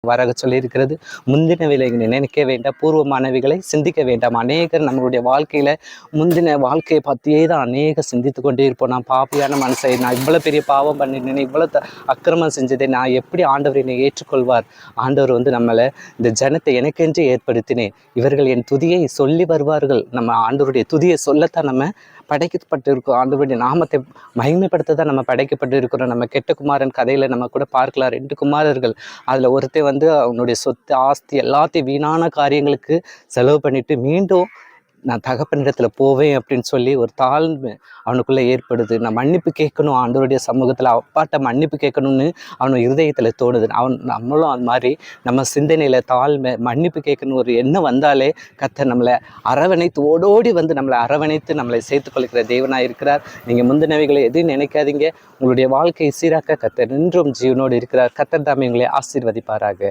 வரக சொல்லியிருக்கிறது. முந்தினவைகளை நினைக்க வேண்டாம், பூர்வமானவைகளை சிந்திக்க வேண்டாம். அநேகர் நம்மளுடைய வாழ்க்கையில முந்தின வாழ்க்கையை பற்றியே தான் அநேக சிந்தித்து கொண்டே இருப்போம். நான் பாப்பியான மனசை, நான் இவ்வளோ பெரிய பாவம் பண்ணினேன், இவ்வளோ அக்கிரமம் செஞ்சதை நான் எப்படி ஆண்டவர் என்னை ஏற்றுக்கொள்வார்? ஆண்டவர் நம்மளை இந்த ஜனத்தை எனக்கென்று ஏற்படுத்தினேன், இவர்கள் என் துதியை சொல்லி வருவார்கள். நம்ம ஆண்டவருடைய துதியை சொல்லத்தான் நம்ம படைக்கப்பட்டு இருக்கோம். ஆண்டவருடைய நாமத்தை மகிமைப்படுத்த தான் நம்ம படைக்கப்பட்டு இருக்கிறோம். நம்ம கெட்ட குமாரன் கதையில் நம்ம கூட பார்க்கலாம். 2 குமாரர்கள், அதில் ஒருத்தர் அவனுடைய சொத்து ஆஸ்தி எல்லாத்தையும் வீணான காரியங்களுக்கு செலவு பண்ணிட்டு மீண்டும் நான் தகப்பனிடத்தில் போவேன் அப்படின்னு சொல்லி ஒரு தாழ்மை அவனுக்குள்ளே ஏற்படுது. நான் மன்னிப்பு கேட்கணும், ஆண்டவருடைய சமூகத்தில் அப்பாட்ட மன்னிப்பு கேட்கணும்னு அவன் இருதயத்தில் தோணுது. நம்மளும் அது மாதிரி நம்ம சிந்தனையில் தாழ்மை மன்னிப்பு கேட்கணும் ஒரு எண்ணம் வந்தாலே கர்த்தர் நம்மளை அரவணைத்து ஓடோடி நம்மளை அரவணைத்து நம்மளை சேர்த்துக்கொள்கிற தேவனாக இருக்கிறார். நீங்கள் முந்தினவைகளை எதையும் நினைக்காதீங்க. உங்களுடைய வாழ்க்கையை சீராக்க கர்த்தர் இன்றும் ஜீவனோடு இருக்கிறார். கர்த்தர் தாமே உங்களை ஆசீர்வதிப்பாராக.